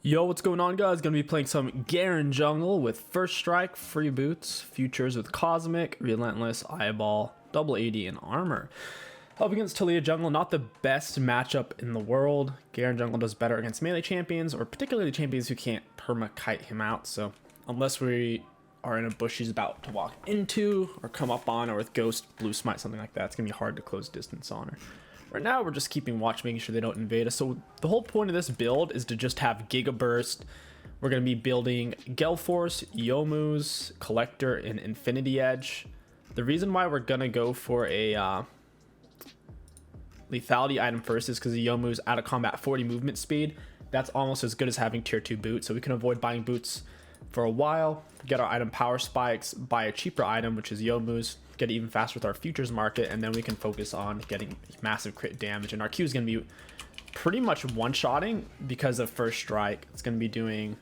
Yo, what's going on, guys? Gonna be playing some Garen Jungle with First Strike, Free Boots, Futures with Cosmic, Relentless, Eyeball, Double AD, and Armor. Up against 𝐒𝐿 Jungle, not the best matchup in the world. Garen Jungle does better against melee champions, or particularly champions who can't perma-kite him out. So unless we are in a bush he's about to walk into, or come up on, or with Ghost, Blue Smite, something like that, it's gonna be hard to close distance on her. Right now, we're just keeping watch, making sure they don't invade us. So the whole point of this build is to just have Giga Burst. We're going to be building Gale Force, Youmuu's, Collector, and Infinity Edge. The reason why we're going to go for a lethality item first is because the Youmuu's out of combat 40 movement speed. That's almost as good as having tier 2 boots. So we can avoid buying boots for a while, get our item power spikes, buy a cheaper item, which is Youmuu's, get even faster with our futures market, and then we can focus on getting massive crit damage. And our Q is going to be pretty much one-shotting because of First Strike. It's going to be doing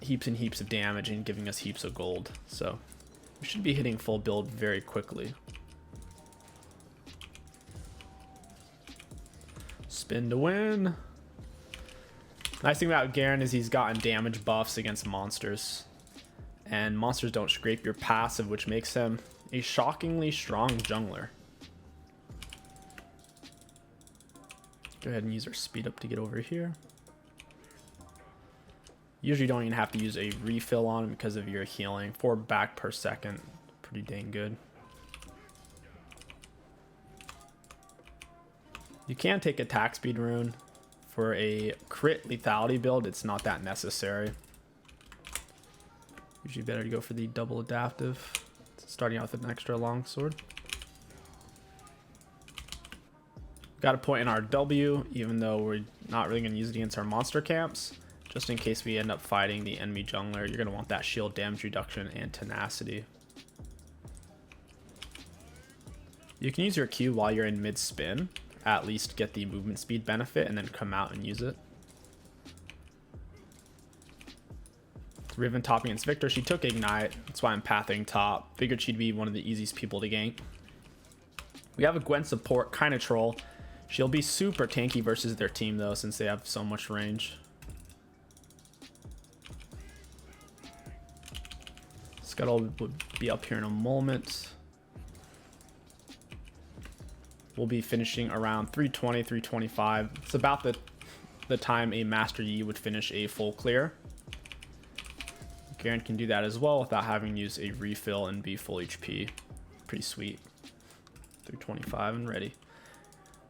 heaps and heaps of damage and giving us heaps of gold. So we should be hitting full build very quickly. Spin to win. Nice thing about Garen is he's gotten damage buffs against monsters. And monsters don't scrape your passive, which makes him a shockingly strong jungler. Go ahead and use our speed up to get over here. Usually don't even have to use a refill on him because of your healing. 4 back per second. Pretty dang good. You can take attack speed rune. For a crit lethality build, it's not that necessary. Usually better to go for the double adaptive, starting out with an extra longsword. Got a point in our W, even though we're not really going to use it against our monster camps. Just in case we end up fighting the enemy jungler, you're going to want that shield damage reduction and tenacity. You can use your Q while you're in mid-spin. At least get the movement speed benefit and then come out and use it. Riven top against Victor. She took Ignite. That's why I'm pathing top. Figured she'd be one of the easiest people to gank. We have a Gwen support, kind of troll. She'll be super tanky versus their team though, since they have so much range. Scuttle would be up here in a moment. We'll be finishing around 320, 325. It's about the time a Master Yi would finish a full clear. Garen can do that as well without having to use a refill and be full HP. Pretty sweet. 325 and ready.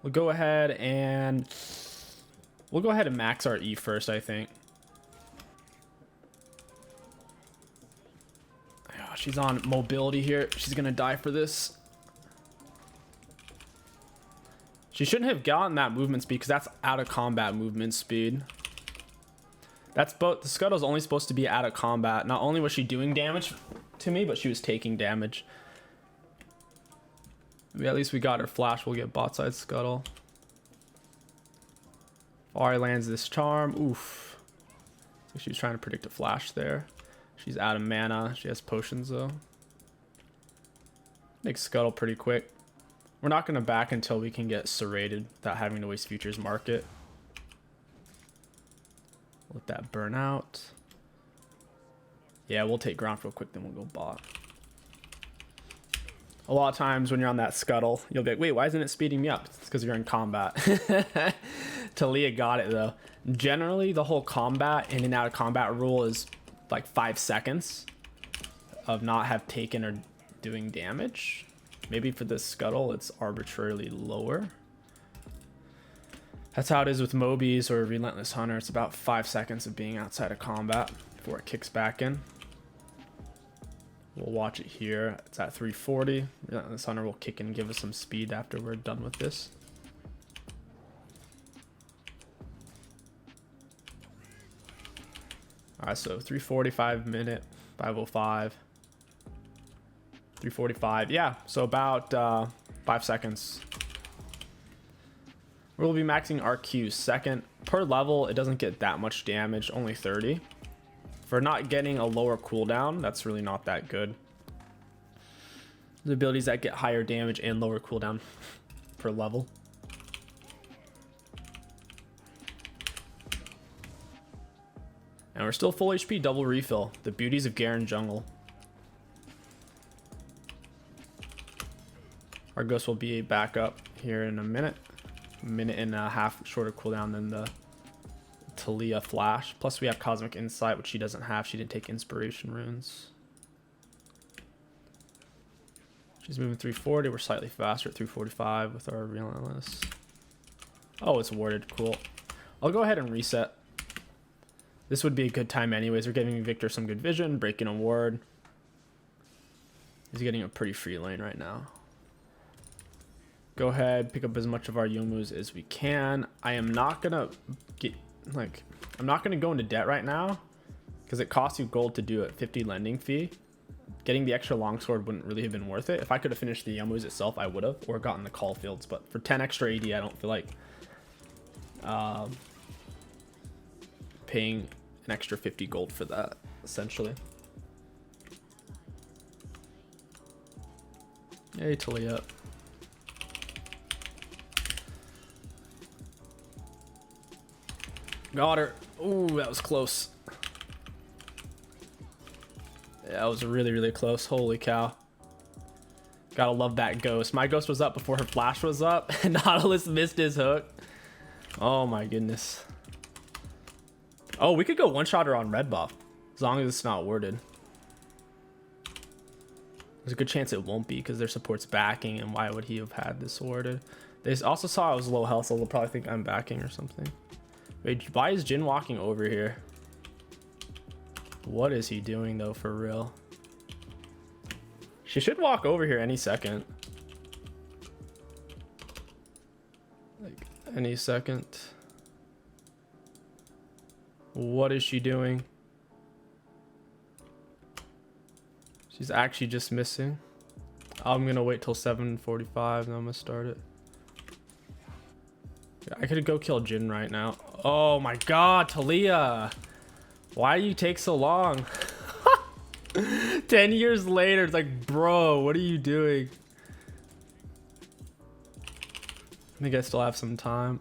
We'll go ahead and max our E first, I think. Oh, she's on mobility here. She's gonna die for this. She shouldn't have gotten that movement speed because that's out of combat movement speed. That's both. The Scuttle's only supposed to be out of combat. Not only was she doing damage to me, but she was taking damage. At least we got her flash. We'll get bot side Scuttle. Ahri lands this charm. Oof. So she was trying to predict a flash there. She's out of mana. She has potions though. Makes Scuttle pretty quick. We're not going to back until we can get serrated without having to waste futures market. Let that burn out. Yeah, we'll take ground real quick, then we'll go bot. A lot of times when you're on that Scuttle, you'll be like, wait, why isn't it speeding me up? It's because you're in combat. 𝐒𝐿 got it though. Generally, the whole combat in and out of combat rule is like 5 seconds of not have taken or doing damage. Maybe for this Scuttle, it's arbitrarily lower. That's how it is with Mobies or Relentless Hunter. It's about 5 seconds of being outside of combat before it kicks back in. We'll watch it here. It's at 340. Relentless Hunter will kick in and give us some speed after we're done with this. Alright, so 345 minute, 505. 345, yeah, so about 5 seconds. We'll be maxing our Q second. Per level, it doesn't get that much damage, only 30. For not getting a lower cooldown, that's really not that good. The abilities that get higher damage and lower cooldown per level. And we're still full HP, double refill. The beauties of Garen Jungle. Our Ghost will be back up here in a minute and a half shorter cooldown than the Talia Flash. Plus we have Cosmic Insight, which she doesn't have. She didn't take Inspiration Runes. She's moving 340. We're slightly faster at 345 with our Relentless. Oh, it's warded. Cool. I'll go ahead and reset. This would be a good time anyways. We're giving Victor some good vision, breaking a ward. He's getting a pretty free lane right now. Go ahead, pick up as much of our Youmu's as we can. I am not gonna get I'm not gonna go into debt right now because it costs you gold to do it. 50 lending fee. Getting the extra longsword wouldn't really have been worth it. If I could have finished the Youmu's itself, I would have, or gotten the call fields. But for 10 extra AD, I don't feel like paying an extra 50 gold for that, essentially. Yay, Talia. Got her. Ooh, that was close. Yeah, that was really, really close. Holy cow. Gotta love that Ghost. My Ghost was up before her flash was up, and Nautilus missed his hook. Oh my goodness. Oh, we could go one-shot her on red buff, as long as it's not warded. There's a good chance it won't be, because their support's backing, and why would he have had this warded? They also saw I was low health, so they'll probably think I'm backing or something. Wait, why is Jhin walking over here? What is he doing though, for real? She should walk over here any second. Like, any second. What is she doing? She's actually just missing. I'm gonna wait till 7:45 and I'm gonna start it. Yeah, I could go kill Jhin right now. Oh my god, Talia! Why do you take so long? 10 years later, it's like, bro, what are you doing? I think I still have some time.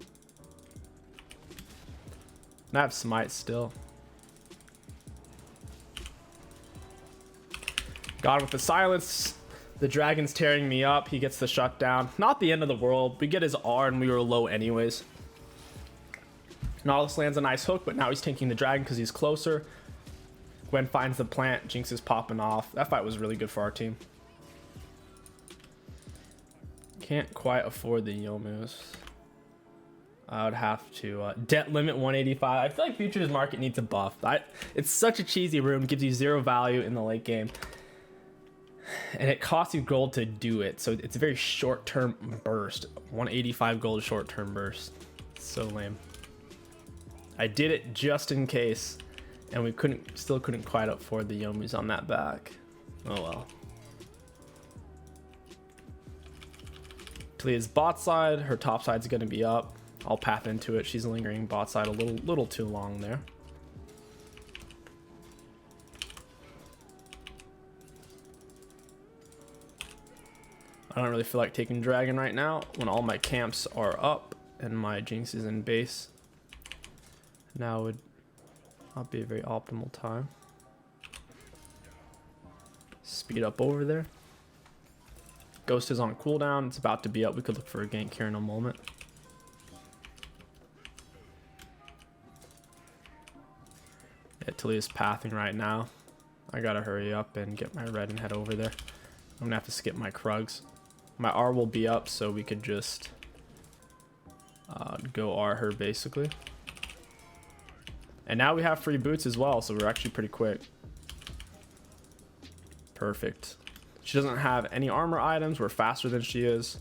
And I have smite still. God, with the silence, the dragon's tearing me up. He gets the shutdown. Not the end of the world. We get his R and we were low anyways. Nautilus lands a nice hook, but now he's tanking the dragon because he's closer. Gwen finds the plant. Jinx is popping off. That fight was really good for our team. Can't quite afford the Youmu's. I would have to debt limit 185. I feel like Futures Market needs a buff. It's such a cheesy room. Gives you 0 value in the late game. And it costs you gold to do it. So it's a very short-term burst. 185 gold short-term burst. So lame. I did it just in case. And we still couldn't quite afford the Youmu's on that back. Oh well. Talia's bot side. Her top side's going to be up. I'll path into it. She's lingering bot side a little too long there. I don't really feel like taking dragon right now when all my camps are up and my Jinx is in base. Now would not be a very optimal time. Speed up over there. Ghost is on cooldown. It's about to be up. We could look for a gank here in a moment. Yeah, Talia's pathing right now. I gotta hurry up and get my red and head over there. I'm gonna have to skip my Krugs. My R will be up, so we could just go R her basically. And now we have free boots as well, so we're actually pretty quick. Perfect. She doesn't have any armor items. We're faster than she is.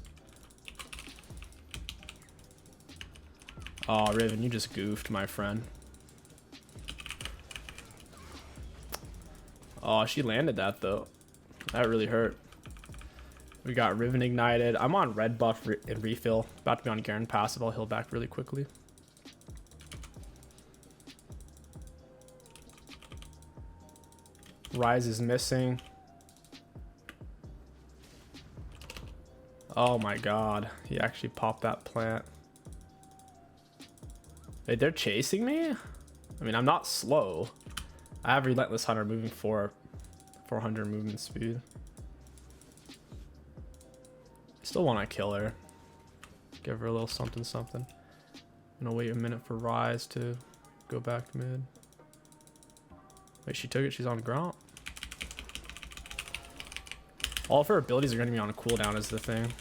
Oh, Riven, you just goofed, my friend. Oh, she landed that though. That really hurt. We got Riven ignited. I'm on red buff and refill. About to be on Garen passive. I'll heal back really quickly. Rise is missing. Oh my god. He actually popped that plant. Wait, they're chasing me? I mean, I'm not slow. I have Relentless Hunter moving 400 movement speed. Still want to kill her. Give her a little something something. I'm gonna wait a minute for Rise to go back mid. Wait, she took it. She's on ground. All of her abilities are going to be on a cooldown is the thing.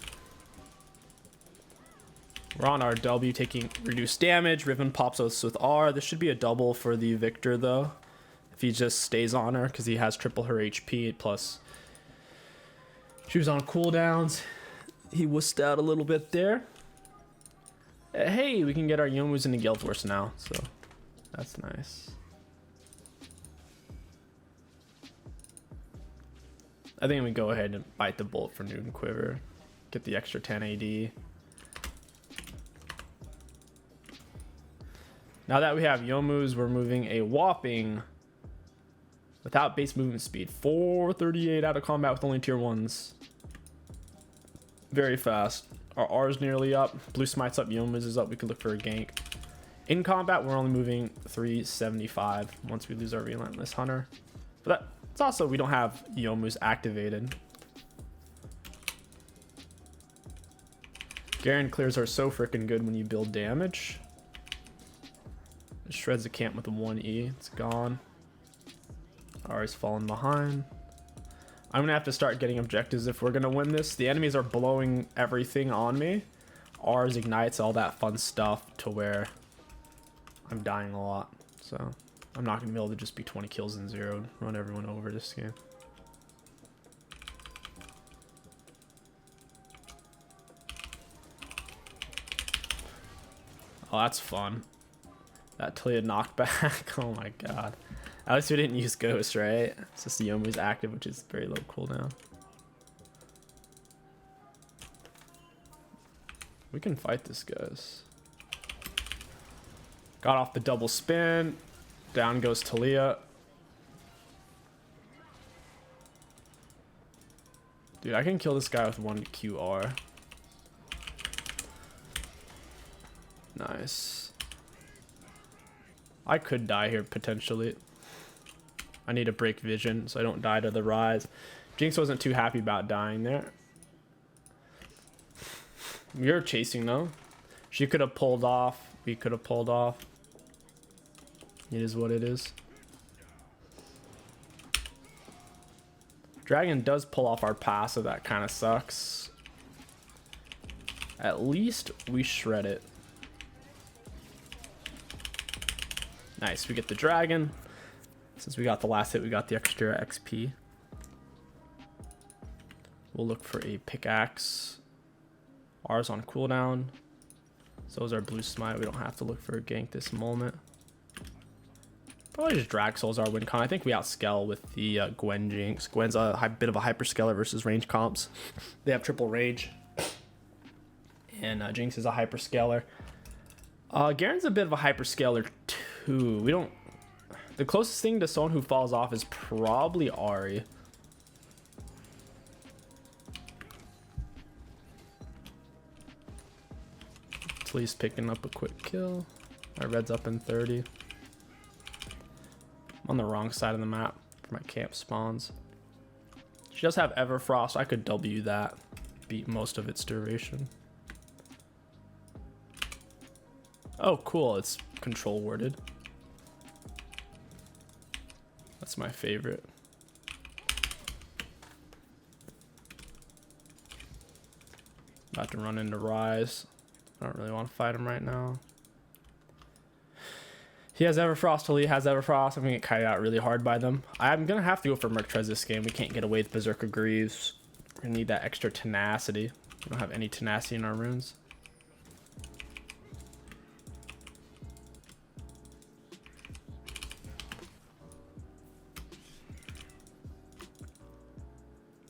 We're on our W, taking reduced damage. Riven pops us with R. This should be a double for the Victor, though. If he just stays on her, because he has triple her HP. Plus, she was on cooldowns. He wussed out a little bit there. Hey, we can get our Yomus into Gale Force now, so that's nice. I think we go ahead and bite the bullet for Newton Quiver. Get the extra 10 AD. Now that we have Yomus, we're moving a whopping, without base movement speed, 438 out of combat with only tier 1s. Very fast. Our R is nearly up. Blue Smite's up. Yomus is up. We could look for a gank. In combat, we're only moving 375 once we lose our Relentless Hunter. But it's also, we don't have Yomus activated. Garen clears are so freaking good when you build damage. It shreds the camp with a 1E. It's gone. R's falling behind. I'm gonna have to start getting objectives if we're gonna win this. The enemies are blowing everything on me. R's ignites, all that fun stuff, to where I'm dying a lot. So I'm not gonna be able to just be 20 kills and 0 and run everyone over this game. Oh, that's fun. That Talia knockback. Oh my god. At least we didn't use Ghost, right? It's just the Yomu's active, which is very low cooldown. We can fight this, guys. Got off the double spin. Down goes Talia. Dude, I can kill this guy with 1 QR. Nice. I could die here potentially. I need to break vision so I don't die to the Rise. Jinx wasn't too happy about dying there. We were chasing though. She could have pulled off. We could have pulled off. It is what it is. Dragon does pull off our pass, so that kind of sucks. At least we shred it. Nice, we get the dragon. Since we got the last hit, we got the extra XP. We'll look for a pickaxe. R's on cooldown. So is our blue smite. We don't have to look for a gank this moment. Probably just drag souls our win con. I think we outscale with the Gwen Jinx. Gwen's a bit of a hyperscaler versus range comps. They have triple range. And Jinx is a hyperscaler. Garen's a bit of a hyperscaler too. We don't... The closest thing to someone who falls off is probably Ahri. Talia's picking up a quick kill. My red's up in 30. I'm on the wrong side of the map for my camp spawns. She does have Everfrost. I could W that. Beat most of its duration. Oh, cool. It's control worded. That's my favorite. About to run into Rise. I don't really want to fight him right now. He has Everfrost. Talia has Everfrost. I'm going to get kited out really hard by them. I'm going to have to go for Mertrez this game. We can't get away with Berserker Greaves. We're going to need that extra tenacity. We don't have any tenacity in our runes.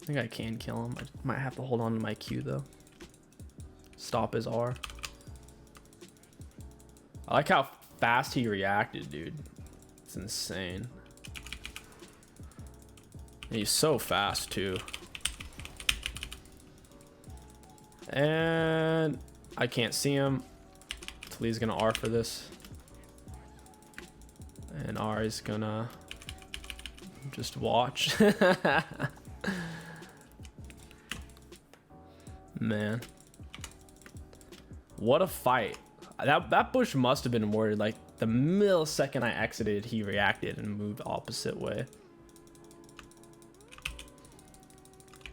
I think I can kill him. I might have to hold on to my Q though. Stop his R. I like how fast he reacted, dude. It's insane. And he's so fast too. And I can't see him. Talia's gonna R for this. And Ari's gonna just watch. Man. What a fight. That bush must have been worded. Like the millisecond I exited, he reacted and moved opposite way.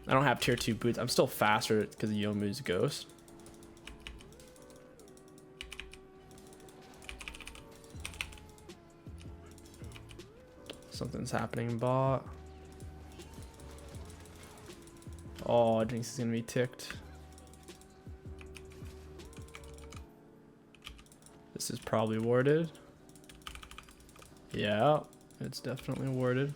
I don't have tier 2 boots. I'm still faster because of Youmuu's ghost. Something's happening, bot. Oh, Jinx is gonna be ticked. This is probably warded. Yeah, it's definitely warded.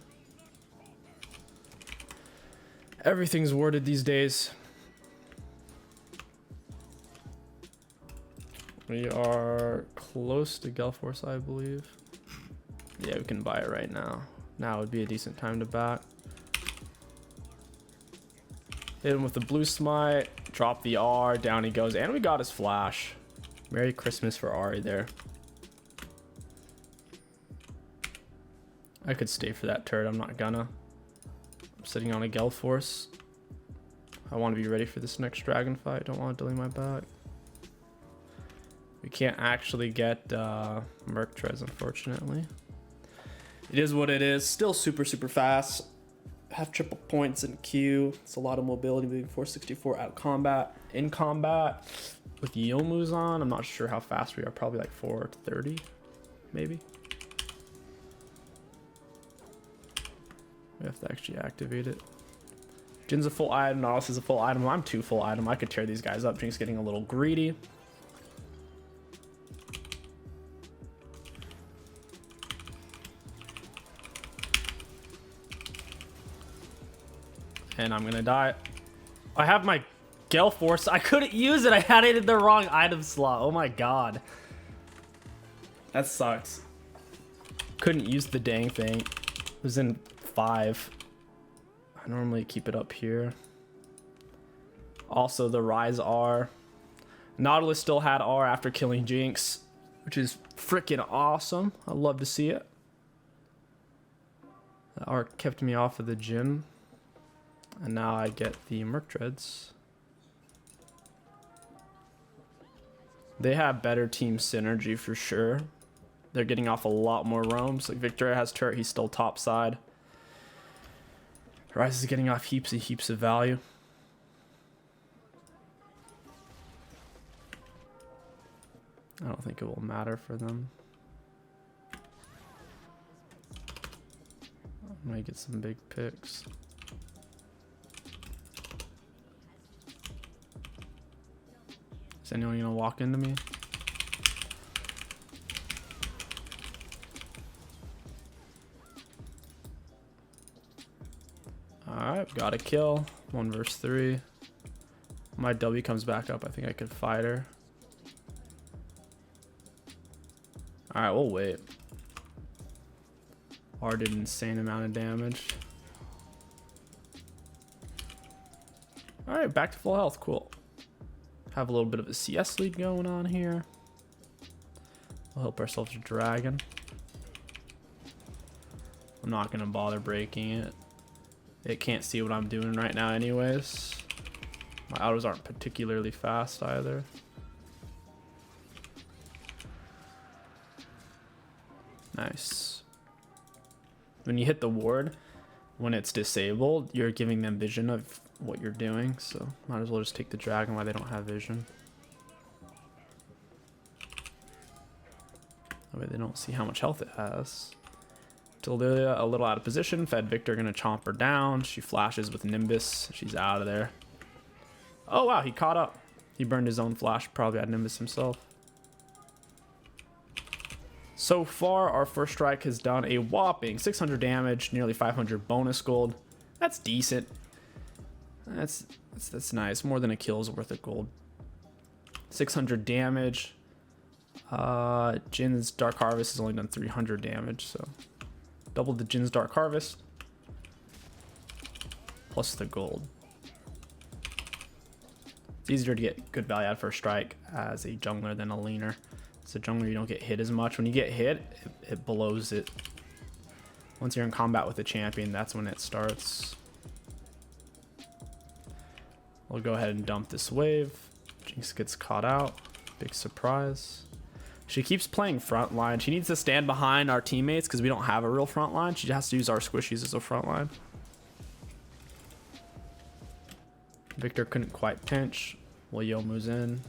Everything's warded these days. We are close to Gelforce, I believe. Yeah, we can buy it right now. Now would be a decent time to bat. Hit him with the blue smite. Drop the R. Down he goes. And we got his flash. Merry Christmas for Ari there. I could stay for that turret. I'm not gonna. I'm sitting on a Gelforce. I want to be ready for this next dragon fight. Don't want to delay my back. We can't actually get Merc Treads, unfortunately. It is what it is. Still super fast. Have triple points in Q. It's a lot of mobility, moving 464 out of combat. In combat with Youmuu's on, I'm not sure how fast we are. Probably like 430, maybe. We have to actually activate it. Jin's a full item. Nautilus is a full item. I'm 2 full item. I could tear these guys up. Jin's getting a little greedy. And I'm gonna die. I have my Gelforce. I couldn't use it. I had it in the wrong item slot. Oh my god. That sucks. Couldn't use the dang thing. It was in 5. I normally keep it up here. Also, the Rise R. Nautilus still had R after killing Jinx, which is freaking awesome. I love to see it. The R kept me off of the Jhin. And now I get the Merc Treads. They have better team synergy for sure. They're getting off a lot more roams. Like Victor has turret, he's still top side. Rise is getting off heaps of value. I don't think it will matter for them. I might get some big picks. Is anyone gonna walk into me? Alright, got a kill. 1 versus 3. My W comes back up. I think I could fight her. Alright, we'll wait. R did an insane amount of damage. Alright, back to full health. Cool. Have a little bit of a CS lead going on here. We'll help ourselves a dragon. I'm not gonna bother breaking it. It can't see what I'm doing right now anyways. My autos aren't particularly fast either. Nice. When you hit the ward, when it's disabled, you're giving them vision of what you're doing, so might as well just take the dragon while they don't have vision. That way they don't see how much health it has. Tilda a little out of position. Fed Victor gonna chomp her down. She flashes with Nimbus. She's out of there. Oh wow, he caught up. He burned his own flash. Probably had Nimbus himself. So far, our first strike has done a whopping 600 damage, nearly 500 bonus gold. That's decent. That's nice. More than a kill's worth of gold. 600 damage. Jin's Dark Harvest has only done 300 damage, so double the Jin's Dark Harvest plus the gold. It's easier to get good value out first strike as a jungler than a laner. As a jungler, you don't get hit as much. When you get hit, it blows it Once you're in combat with the champion, that's when it starts. We'll go ahead and dump this wave. Jinx gets caught out. Big surprise. She keeps playing front line. She needs to stand behind our teammates because we don't have a real front line. She has to use our squishies as a front line. Victor couldn't quite pinch. Will moves in.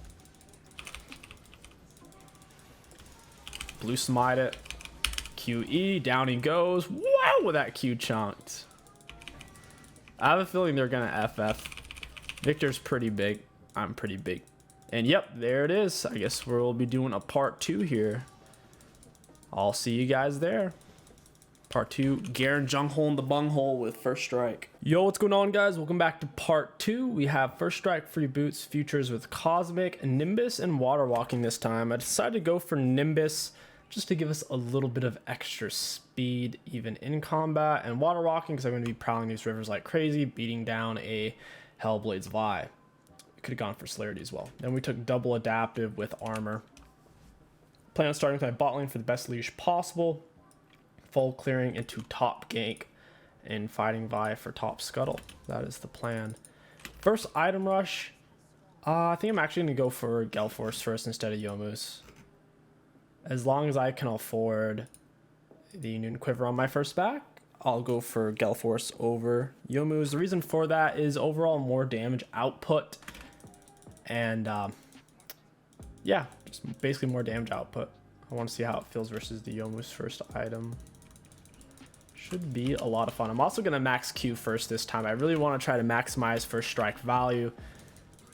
Blue smite it. QE, down he goes. Wow, that Q chunked. I have a feeling they're gonna FF. Victor's pretty big. I'm pretty big. And yep, there it is. I guess we'll be doing a part 2 here. I'll see you guys there. Part 2, Garen Jungle in the bunghole with First Strike. Yo, what's going on, guys? Welcome back to part 2. We have First Strike free boots, futures with 𝐒𝐿𝐴𝐻𝐾, Nimbus, and water walking this time. I decided to go for Nimbus just to give us a little bit of extra speed, even in combat, and water walking because I'm going to be prowling these rivers like crazy, beating down a Hellblade's Vi. Could have gone for celerity as well. Then we took double adaptive with armor. Plan on starting with my bot lane for the best leash possible. Full clearing into top gank and fighting Vi for top scuttle. That is the plan. First item rush. I think I'm actually going to go for Galeforce first instead of Youmuu's. As long as I can afford the Union Quiver on my first back, I'll go for Galeforce over Youmuu's. The reason for that is overall more damage output. And yeah, just basically more damage output. I want to see how it feels versus the Youmuu's first item. Should be a lot of fun. I'm also going to max Q first this time. I really want to try to maximize first strike value.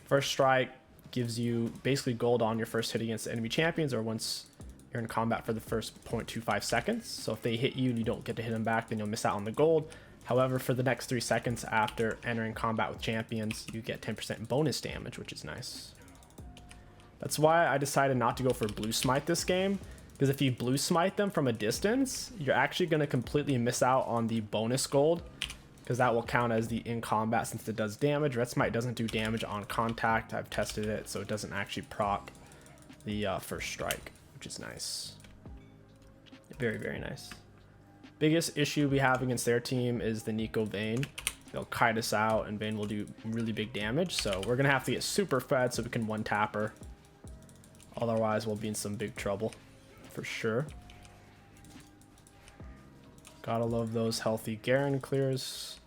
First strike gives you basically gold on your first hit against enemy champions or once you're in combat for the first 0.25 seconds. So if they hit you and you don't get to hit them back, then you'll miss out on the gold. However, for the next 3 seconds after entering combat with champions, you get 10% bonus damage, which is nice. That's why I decided not to go for blue smite this game, because if you blue smite them from a distance, you're actually going to completely miss out on the bonus gold, because that will count as the in combat since it does damage. Red smite doesn't do damage on contact. I've tested it, so it doesn't actually proc the first strike, which is nice. Very, very nice. Biggest issue we have against their team is the Neeko Vayne. They'll kite us out and Vayne will do really big damage. So we're going to have to get super fed so we can one tap her. Otherwise we'll be in some big trouble for sure. Gotta love those healthy Garen clears.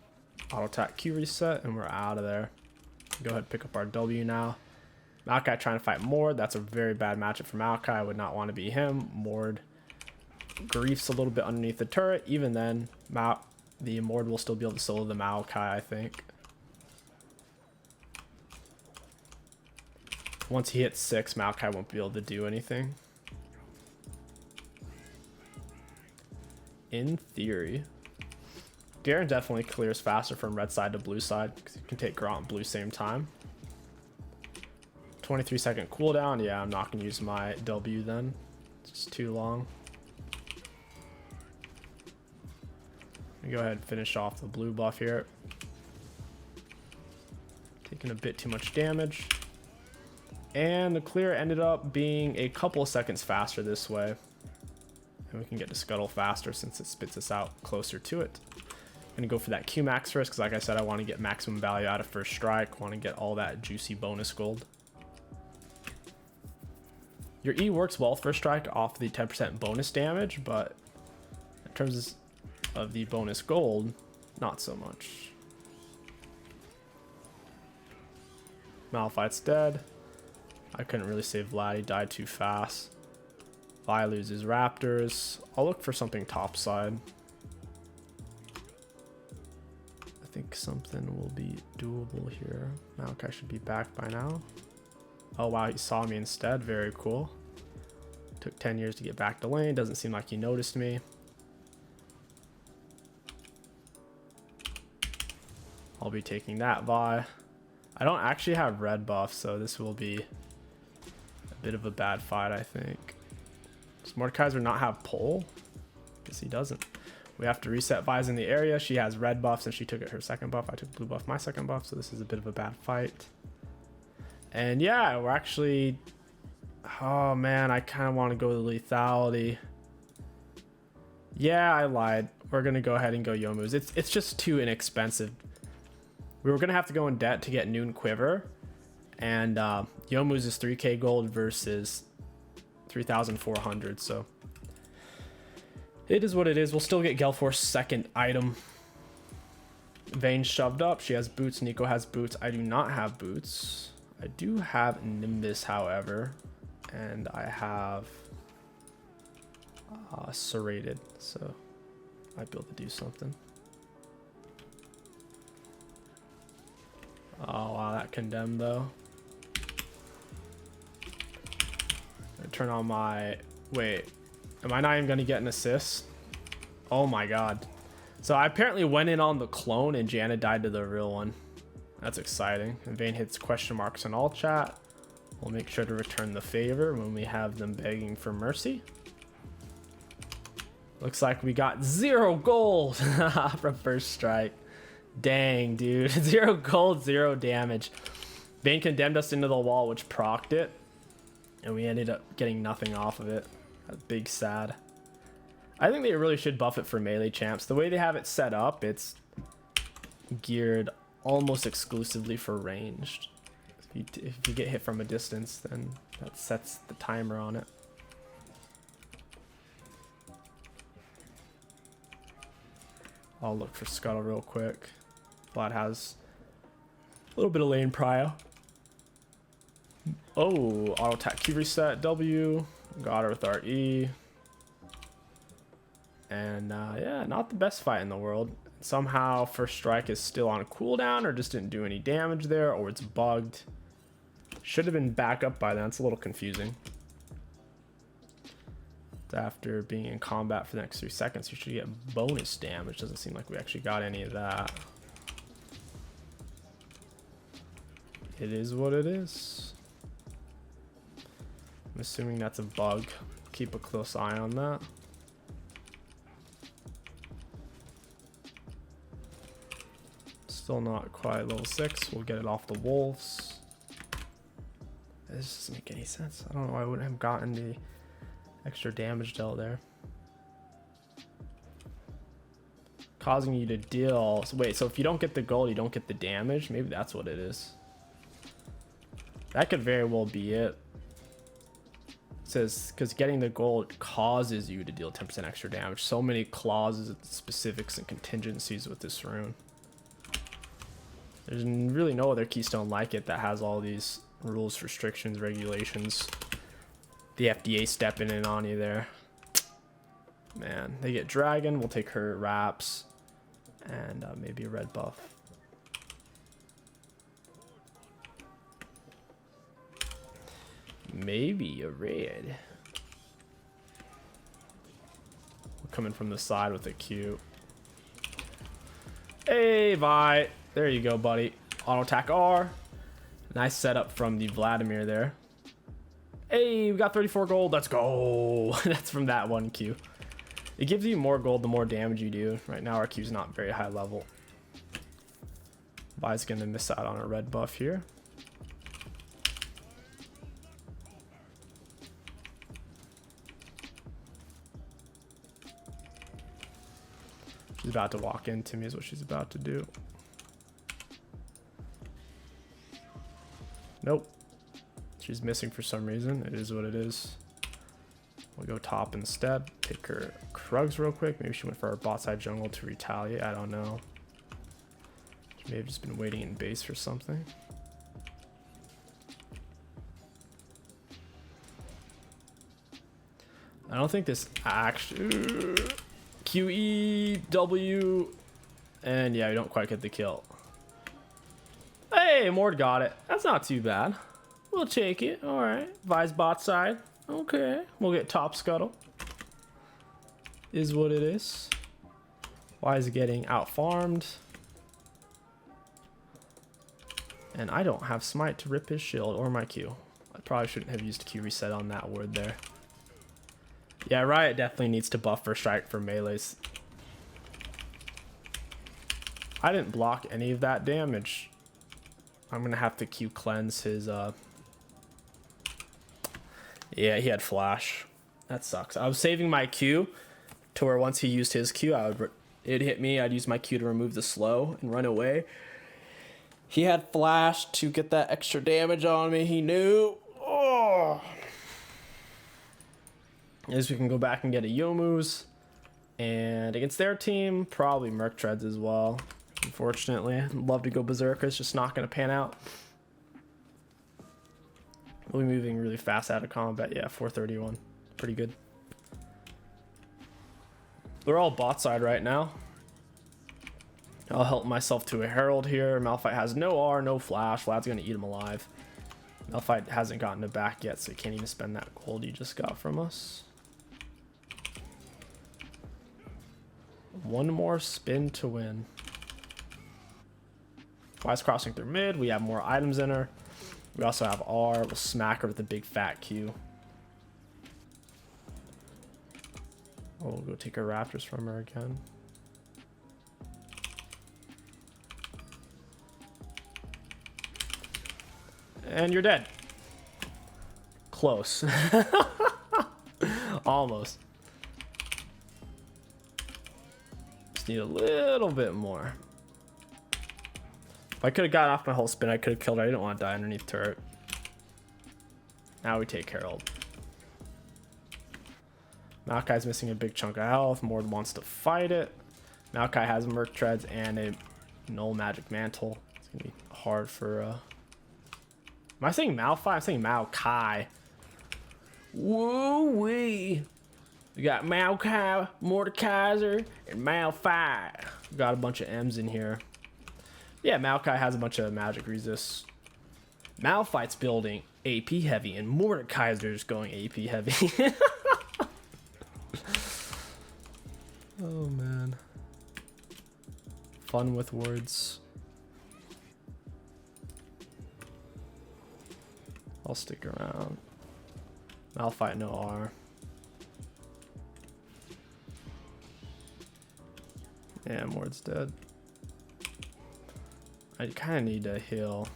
Auto attack Q reset and we're out of there. Go ahead and pick up our W now. Maokai trying to fight Mord. That's a very bad matchup for Maokai. I would not want to be him. Mord griefs a little bit underneath the turret. Even then, the Mord will still be able to solo the Maokai, I think. Once he hits 6, Maokai won't be able to do anything. In theory. Garen definitely clears faster from red side to blue side because you can take Grant and blue same time. 23-second cooldown. Yeah, I'm not going to use my W then. It's just too long. Go ahead and finish off the blue buff here. Taking a bit too much damage. And the clear ended up being a couple of seconds faster this way. And we can get to scuttle faster since it spits us out closer to it. I'm going to go for that Q max first because like I said, I want to get maximum value out of first strike. Want to get all that juicy bonus gold. Your E works well first strike off the 10% bonus damage, but in terms of the bonus gold, not so much. Malphite's dead. I couldn't really save Vlad, he died too fast. Vi loses Raptors. I'll look for something topside. I think something will be doable here. Maokai should be back by now. Oh wow, he saw me instead, very cool. Took 10 years to get back to lane, doesn't seem like he noticed me. I'll be taking that Vi. I don't actually have red buff, so this will be a bit of a bad fight, I think. Does Mordekaiser not have pull? Guess he doesn't. We have to reset Vi's in the area. She has red buffs and she took it her second buff. I took blue buff my second buff, so this is a bit of a bad fight. And yeah, we're actually... Oh man, I kind of want to go to lethality. Yeah, I lied. We're gonna go ahead and go Youmuu's. It's just too inexpensive. We were gonna have to go in debt to get Noon Quiver, and Youmuu's is 3k gold versus 3,400. So it is what it is. We'll still get Gelfor's second item. Vayne shoved up. She has boots. Nico has boots. I do not have boots. I do have Nimbus, however, and I have serrated, so might be able to do something. Oh wow, that condemned though. Turn on my, wait, am I not even gonna get an assist? Oh my god. So I apparently went in on the clone and Janna died to the real one. That's exciting. And Vayne hits question marks in all chat. We'll make sure to return the favor when we have them begging for mercy. Looks like we got 0 gold from first strike. Dang, dude. 0 gold, 0 damage. Vayne condemned us into the wall, which procced it. And we ended up getting nothing off of it. That's big sad. I think they really should buff it for melee champs. The way they have it set up, it's geared almost exclusively for ranged. If you get hit from a distance, then that sets the timer on it. I'll look for Scuttle real quick. Vlad has a little bit of lane prio. Oh, auto attack Q reset W. Got her with our E. And yeah, not the best fight in the world. Somehow first strike is still on cooldown, or just didn't do any damage there, or it's bugged. Should have been back up by then. It's a little confusing. After being in combat for the next 3 seconds, you should get bonus damage. Doesn't seem like we actually got any of that. It is what it is. I'm assuming that's a bug. Keep a close eye on that. Still not quite level 6. We'll get it off the wolves. This doesn't make any sense. I don't know why I wouldn't have gotten the extra damage dealt there. Causing you to deal. So wait, so if you don't get the gold, you don't get the damage? Maybe that's what it is. That could very well be it. It says, because getting the gold causes you to deal 10% extra damage. So many clauses, specifics, and contingencies with this rune. There's really no other keystone like it that has all these rules, restrictions, regulations. The FDA stepping in on you there. Man, they get dragon. We'll take her wraps and maybe a red buff. Maybe a red. We're coming from the side with a Q. Hey, Vi. There you go, buddy. Auto attack R. Nice setup from the Vladimir there. Hey, we got 34 gold. Let's go. That's from that one Q. It gives you more gold the more damage you do. Right now, our Q's not very high level. Vi's gonna miss out on a red buff here. She's about to walk into me is what she's about to do. Nope. She's missing for some reason. It is what it is. We'll go top instead. Take her Krugs real quick. Maybe she went for our bot side jungle to retaliate. I don't know. She may have just been waiting in base for something. I don't think this actually... 𝐒𝐿, and yeah, we don't quite get the kill. Hey, Mord got it. That's not too bad. We'll take it. All right. Vi's bot side. Okay. We'll get top scuttle. Is what it is. Why is it getting out farmed? And I don't have smite to rip his shield or my Q. I probably shouldn't have used Q reset on that word there. Yeah, Riot definitely needs to buff first strike for melees. I didn't block any of that damage. I'm gonna have to Q cleanse his yeah, he had flash. That sucks. I was saving my Q to where once he used his Q, it'd hit me. I'd use my Q to remove the slow and run away. He had flash to get that extra damage on me. He knew. Oh. As we can go back and get a Youmuu's. And against their team, probably Merc Treads as well. Unfortunately, I'd love to go Berserker. It's just not going to pan out. We'll be moving really fast out of combat. Yeah, 431. Pretty good. They're all bot side right now. I'll help myself to a Herald here. Malphite has no R, no flash. Vlad's going to eat him alive. Malphite hasn't gotten it back yet, so he can't even spend that gold he just got from us. One more spin to win. Wise crossing through mid. We have more items in her. We also have R. We'll smack her with a big fat Q. Oh, we'll go take our Raptors from her again. And you're dead. Close. Almost. Just need a little bit more. If I could have got off my whole spin, I could have killed her. I didn't want to die underneath turret. Now we take Herald. Maokai's missing a big chunk of health. Mord wants to fight it. Maokai has Merc Treads and a Null Magic Mantle. It's going to be hard for... Am I saying Malphite? I'm saying Maokai. Woo-wee. We got Maokai, Mordekaiser, and Malphite. We got a bunch of M's in here. Yeah, Maokai has a bunch of magic resists. Malphite's building AP heavy, and Mordekaiser's going AP heavy. Oh, man. Fun with words. I'll stick around. Malphite, no R. Yeah, Mord's dead. I kind of need to heal.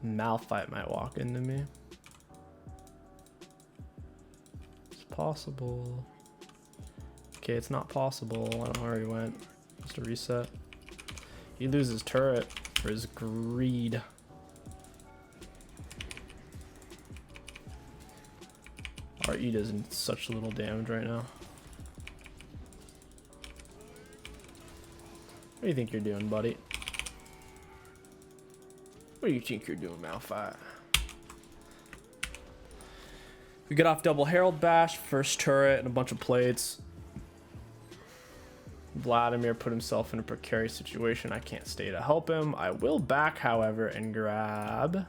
Malphite might walk into me. It's possible. Okay, it's not possible. I don't know where he went. Just a reset. He loses turret for his greed. Our E does such little damage right now. What do you think you're doing, buddy? What do you think you're doing, Malphite? We get off double Herald Bash, first turret, and a bunch of plates. Vladimir put himself in a precarious situation. I can't stay to help him. I will back, however, and grab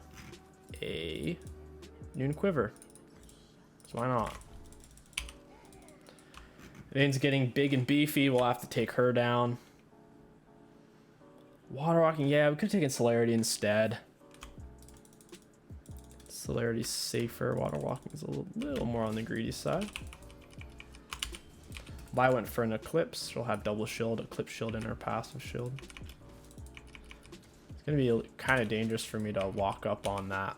a Noon Quiver. So why not? Lane's getting big and beefy. We'll have to take her down. Water walking, yeah, we could have taken Celerity instead. Celerity's safer. Water walking is a little more on the greedy side. I went for an Eclipse. She'll have double shield, Eclipse shield, and her passive shield. It's gonna be kind of dangerous for me to walk up on that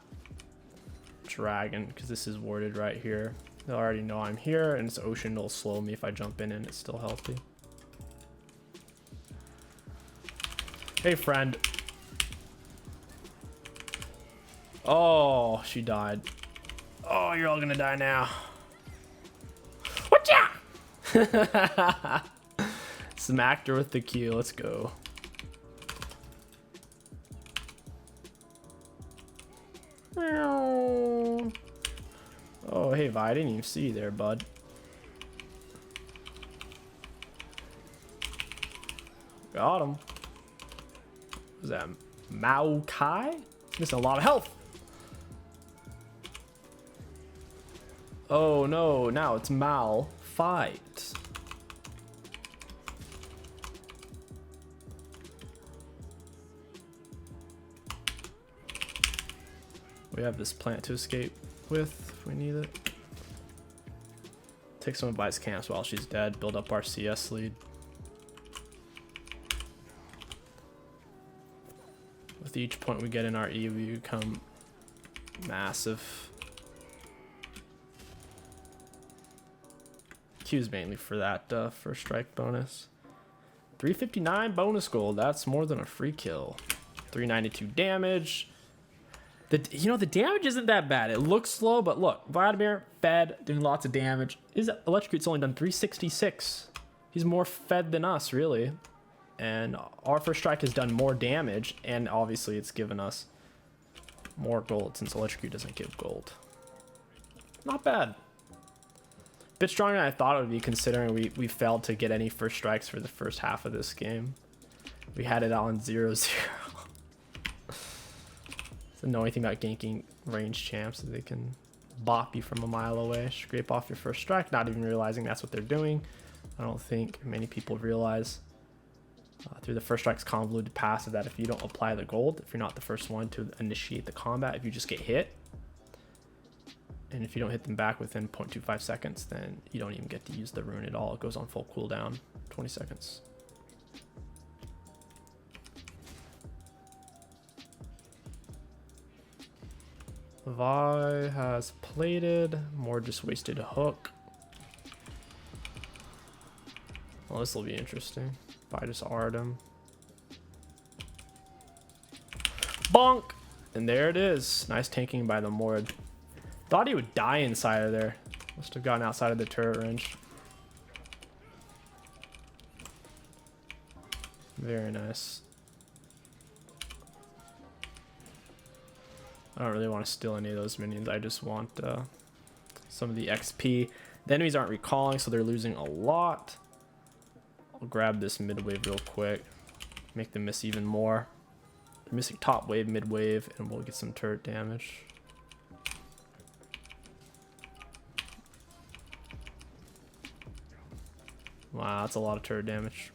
dragon because this is warded right here. They'll already know I'm here, and this ocean will slow me if I jump in and it's still healthy. Hey, friend. Oh, she died. Oh, you're all gonna die now. Whatcha? Smacked her with the Q. Let's go. Oh, hey, Vi, I didn't even see you there, bud. Got him. Was that Maokai? Missing a lot of health. Oh no, now it's Malphite. We have this plant to escape with if we need it. Take some of Vi's camps while she's dead, build up our CS lead. With each point we get in our E, we become massive. Q's mainly for that first strike bonus. 359 bonus gold. That's more than a free kill. 392 damage. The damage isn't that bad. It looks slow, but look, Vladimir fed, doing lots of damage. His electrocute's only done 366. He's more fed than us, really. And our first strike has done more damage, and obviously it's given us more gold since electrocute doesn't give gold. Not bad. Bit stronger than I thought it would be, considering we failed to get any first strikes for the first half of this game. We had it on 0-0. It's the annoying thing about ganking range champs, that they can bop you from a mile away, scrape off your first strike, not even realizing that's what they're doing. I don't think many people realize through the first strike's convoluted passive that if you don't apply the gold, if you're not the first one to initiate the combat, if you just get hit, and if you don't hit them back within 0.25 seconds, then you don't even get to use the rune at all. It goes on full cooldown, 20 seconds. Vi has plated, more just wasted a hook. Well, this will be interesting. Vi just R'd him. Bonk! And there it is. Nice tanking by the Mord. Thought he would die inside of there. Must have gotten outside of the turret range. Very nice. I don't really want to steal any of those minions. I just want some of the XP. The enemies aren't recalling, so they're losing a lot. I'll grab this mid wave real quick. Make them miss even more. They're missing top wave, mid wave, and we'll get some turret damage. Wow, that's a lot of turret damage.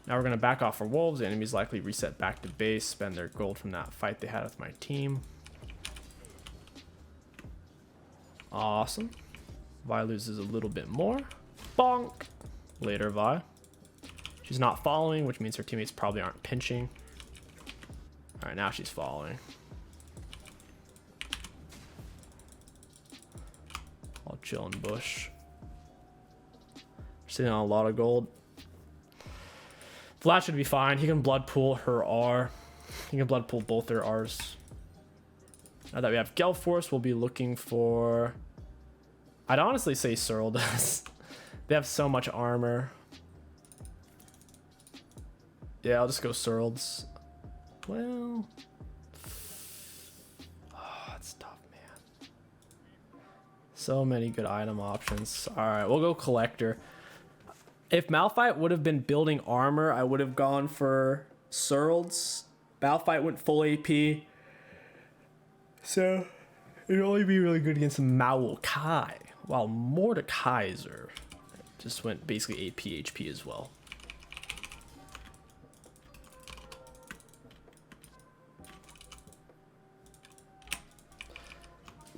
Now we're going to back off for wolves. The enemies likely reset back to base, spend their gold from that fight they had with my team. Awesome. Vi loses a little bit more. Bonk! Later, Vi. She's not following, which means her teammates probably aren't pinching. Alright, now she's following. I'll chill in bush. Sitting on a lot of gold. Vlad should be fine. He can blood pool her R. He can blood pool both their Rs. Now that we have Gale Force, we'll be looking for... I'd honestly say Searle does. They have so much armor. Yeah, I'll just go Searle's. Well... Oh, that's tough, man. So many good item options. Alright, we'll go Collector. If Malphite would have been building armor, I would have gone for Searle's. Malphite went full AP. So, it'd only be really good against Maokai. While Mordekaiser just went basically AP HP as well.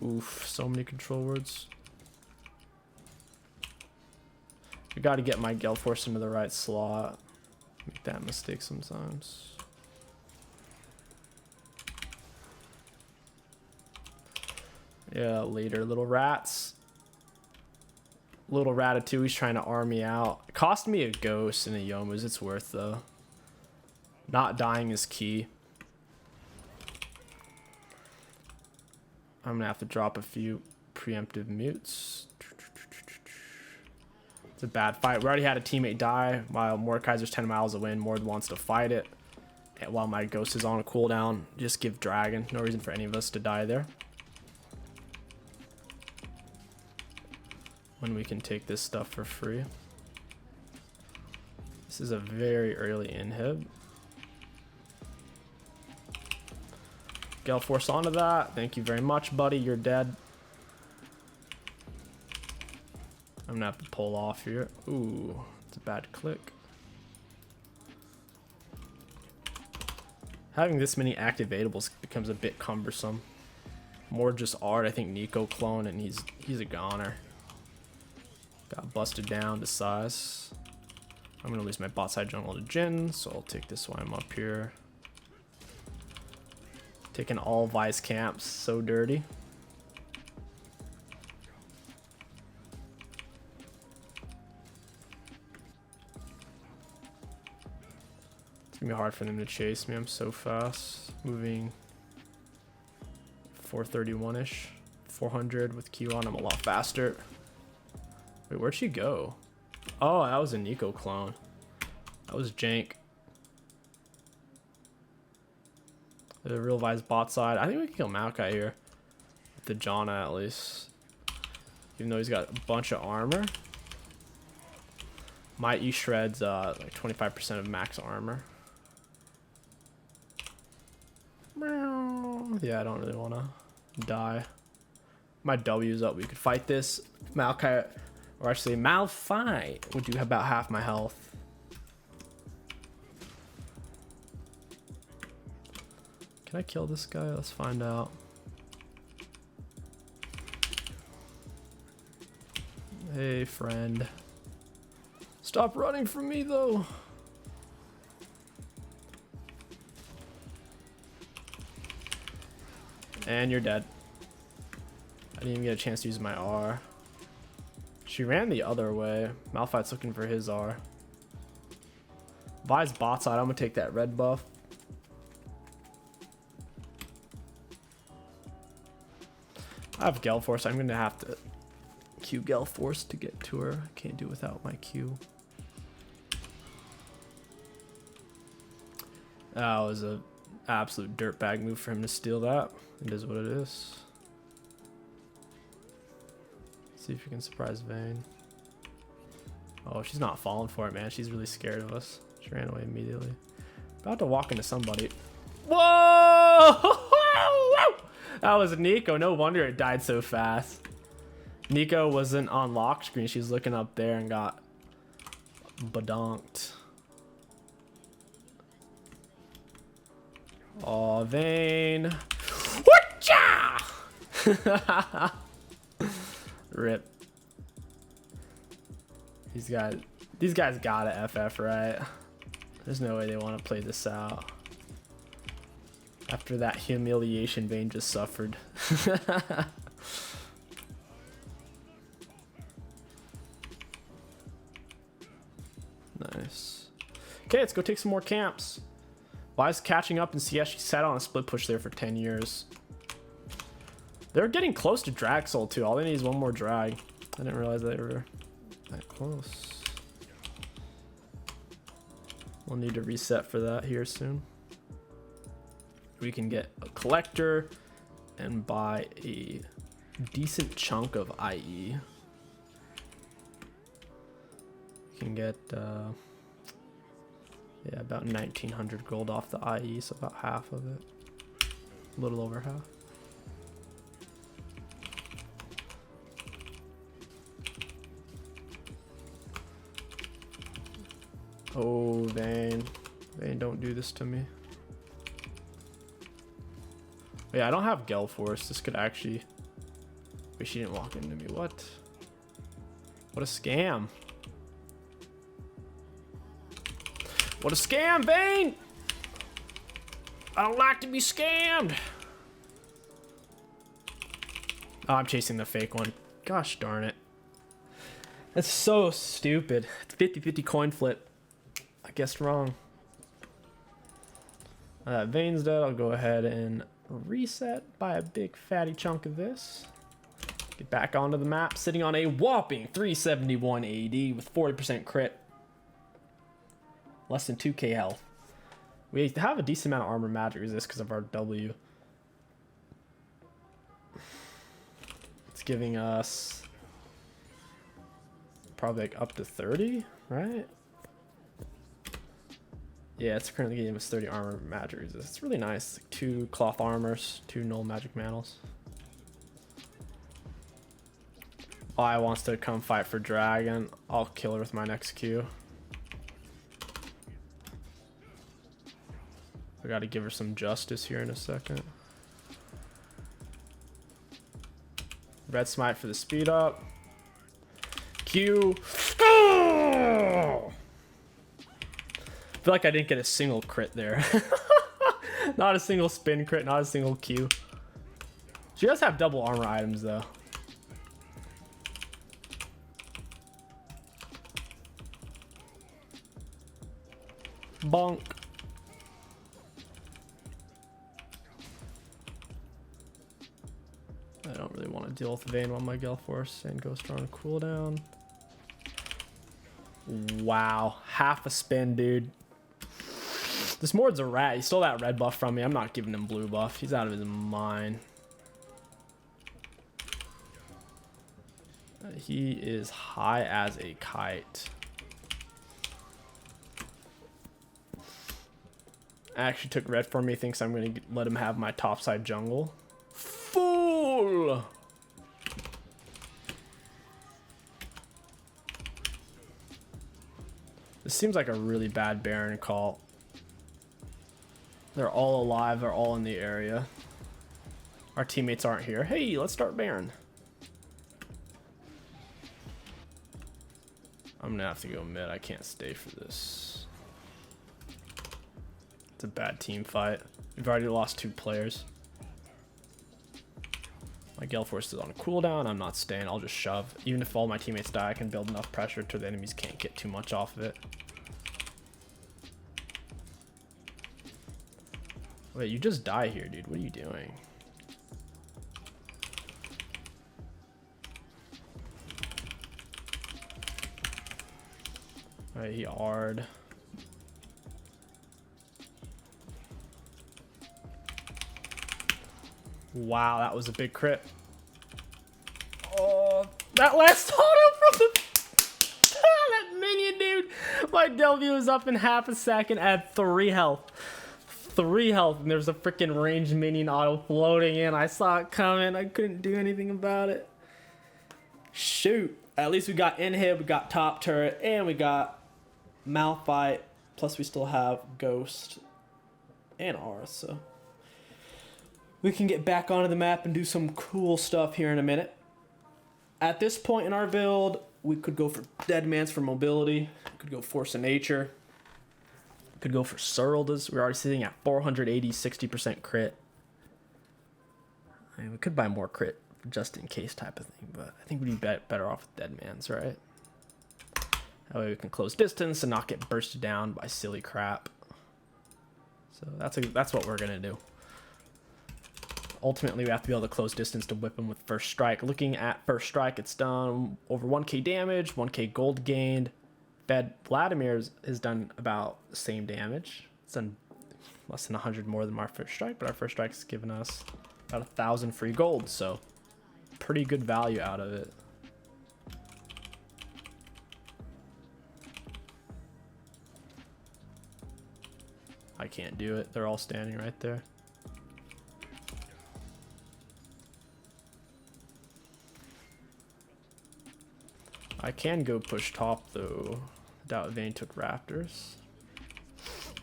Oof, so many control words. I got to get my Gale Force into the right slot. Make that mistake sometimes. Yeah, later, little rats. Little Ratatouille's trying to arm me out. It cost me a ghost and a Yomu's. It's worth, though. Not dying is key. I'm going to have to drop a few preemptive mutes. It's a bad fight. We already had a teammate die while Mordekaiser's 10 miles away and Mord wants to fight it. And while my ghost is on a cooldown, just give Dragon. No reason for any of us to die there. When we can take this stuff for free. This is a very early inhib. Gale Force onto that. Thank you very much, buddy. You're dead. I'm gonna have to pull off here. Ooh, it's a bad click. Having this many activatables becomes a bit cumbersome. More just art. I think Nico clone, and he's a goner. Got busted down to size. I'm gonna lose my bot side jungle to Jin, so I'll take this while I'm up here. Taking all Vi's camps, so dirty. It's gonna be hard for them to chase me. I'm so fast. Moving 431-ish. 400 with Q on. I'm a lot faster. Wait, where'd she go? Oh, that was a Nico clone. That was jank. The real Vi's bot side. I think we can kill 𝐒𝐿𝐂𝐿 here. With the Janna at least. Even though he's got a bunch of armor. My E shreds like 25% of max armor. Yeah, I don't really want to die. My W's up. We could fight this. 𝐒𝐿𝐿𝐿, or actually Malphite would do about half my health. Can I kill this guy? Let's find out. Hey, friend. Stop running from me, though. And you're dead. I didn't even get a chance to use my R. She ran the other way. Malphite's looking for his R. Vi's bot side. I'm gonna take that red buff. I have Gale Force. I'm gonna have to Q Gale Force to get to her. Can't do without my Q. That was a absolute dirtbag move for him to steal that. It is what it is. Let's see if you can surprise Vayne. Oh, she's not falling for it, man. She's really scared of us. She ran away immediately. About to walk into somebody. Whoa! That was Nico. No wonder it died so fast. Nico wasn't on lock screen. She was looking up there and got badonked. Oh, Vayne. Rip. These guys gotta FF, right? There's no way they want to play this out. After that humiliation Vayne just suffered. Nice. Okay, let's go take some more camps. Vi's catching up in CS. She sat on a split push there for 10 years. They're getting close to drag soul too. All they need is one more drag. I didn't realize they were that close. We'll need to reset for that here soon. We can get a collector and buy a decent chunk of IE. We can get yeah, about 1900 gold off the IE, so about half of it. A little over half. Oh, Vayne. Vayne, don't do this to me. Yeah, I don't have Gale Force. This could actually... Wait, she didn't walk into me. What? What a scam. What a scam, Vayne! I don't like to be scammed. Oh, I'm chasing the fake one. Gosh darn it. That's so stupid. It's 50-50 coin flip. I guessed wrong. Vayne's dead. I'll go ahead and reset, buy a big fatty chunk of this. Get back onto the map, sitting on a whopping 371 AD with 40% crit. Less than 2k health. We have a decent amount of armor magic resist because of our W. It's giving us probably like up to 30, right? Yeah, it's currently giving us 30 armor magic resist. It's really nice. Like 2 cloth armors, 2 null magic mantles. I wants to come fight for dragon. I'll kill her with my next Q. I gotta give her some justice here in a second. Red smite for the speed up. Q. Oh! I feel like I didn't get a single crit there. Not a single spin crit, not a single Q. She does have double armor items though. Bonk. deal with Vayne while my Gale Force and Ghost are on cooldown. Wow, half a spin, dude. This Mord's a rat. He stole that red buff from me. I'm not giving him blue buff. He's out of his mind. He is high as a kite. Actually took red for me. Thinks I'm going to let him have my topside jungle. Fool! This seems like a really bad Baron call. They're all alive. They're all in the area. Our teammates aren't here. Hey, let's start Baron. I'm gonna have to go mid. I can't stay for this. It's a bad team fight. We've already lost 2 players. My Gale Force is on cooldown. I'm not staying. I'll just shove. Even if all my teammates die, I can build enough pressure to the enemies can't get too much off of it. Wait, you just die here, dude. What are you doing? Alright, he R'd. Wow, that was a big crit. Oh, that last auto from the that minion, dude. My W is up in half a second at 3 health. 3 health, and there's a freaking ranged minion auto floating in. I saw it coming. I couldn't do anything about it. Shoot. At least we got inhib, we got top turret, and we got Malphite. Plus we still have Ghost and Aura, so we can get back onto the map and do some cool stuff here in a minute. At this point in our build, we could go for Dead Man's for mobility. We could go Force of Nature. We could go for Serldus. We're already sitting at 480, 60% crit. I mean, we could buy more crit just in case type of thing, but I think we'd be better off with Dead Man's, right? That way we can close distance and not get bursted down by silly crap. So that's what we're gonna do. Ultimately, we have to be able to close distance to whip him with first strike. Looking at first strike, it's done over 1k damage, 1k gold gained. Vladimir's has done about the same damage. It's done less than 100 more than our first strike, but our first strike's given us about 1,000 free gold, so pretty good value out of it. I can't do it. They're all standing right there. I can go push top though. Doubt Vayne took Raptors.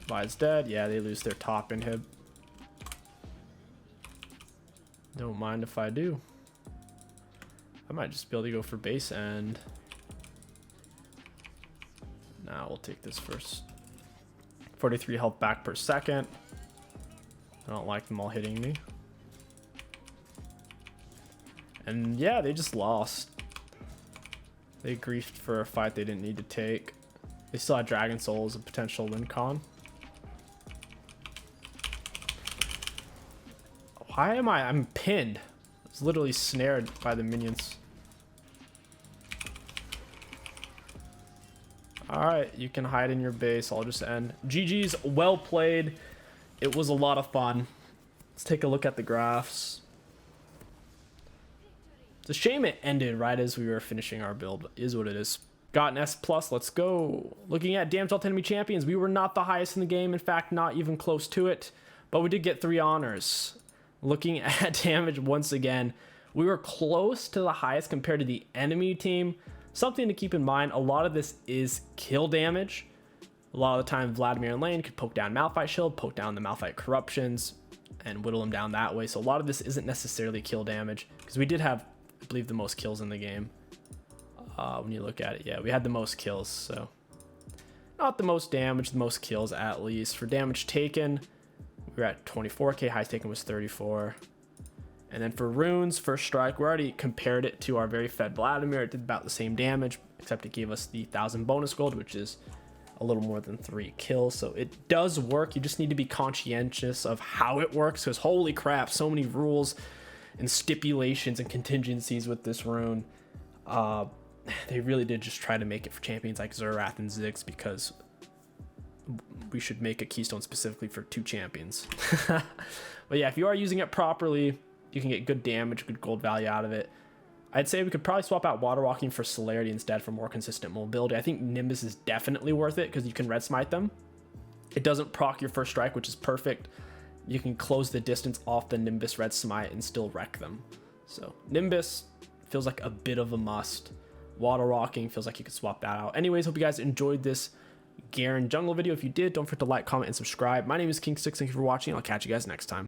Vi's dead. Yeah, they lose their top inhib. Don't mind if I do. I might just be able to go for base end. Nah, we'll take this first. 43 health back per second. I don't like them all hitting me. And yeah, they just lost. They griefed for a fight they didn't need to take. They still had Dragon Soul as a potential win con. Why am I'm pinned? I was literally snared by the minions. Alright, you can hide in your base. I'll just end. GG's, well played. It was a lot of fun. Let's take a look at the graphs. It's a shame it ended right as we were finishing our build. Is what it is. Got an S+, let's go. Looking at damage dealt enemy champions, we were not the highest in the game. In fact, not even close to it. But we did get 3 honors. Looking at damage once again, we were close to the highest compared to the enemy team. Something to keep in mind, a lot of this is kill damage. A lot of the time, Vladimir in lane could poke down Malphite shield, poke down the Malphite corruptions, and whittle them down that way. So a lot of this isn't necessarily kill damage, because we did have, I believe, the most kills in the game. When you look at it, yeah, we had the most kills, so not the most damage, the most kills at least. For damage taken, we were at 24k, highest taken was 34. And then for runes, first strike, we already compared it to our very fed Vladimir. It did about the same damage, except it gave us the 1,000 bonus gold, which is a little more than 3 kills. So it does work. You just need to be conscientious of how it works, because holy crap, so many rules and stipulations and contingencies with this rune. They really did just try to make it for champions like Zerath and Ziggs, because we should make a keystone specifically for 2 champions. But yeah, if you are using it properly, you can get good damage, good gold value out of it. I'd say we could probably swap out Water Walking for Celerity instead for more consistent mobility. I think Nimbus is definitely worth it because you can Red Smite them. It doesn't proc your first strike, which is perfect. You can close the distance off the Nimbus Red Smite and still wreck them. So Nimbus feels like a bit of a must. Water Walking feels like you could swap that out. Anyways, hope you guys enjoyed this Garen Jungle video. If you did, don't forget to like, comment, and subscribe. My name is 𝐒𝐿_𝐂𝐋. Thank you for watching. I'll catch you guys next time.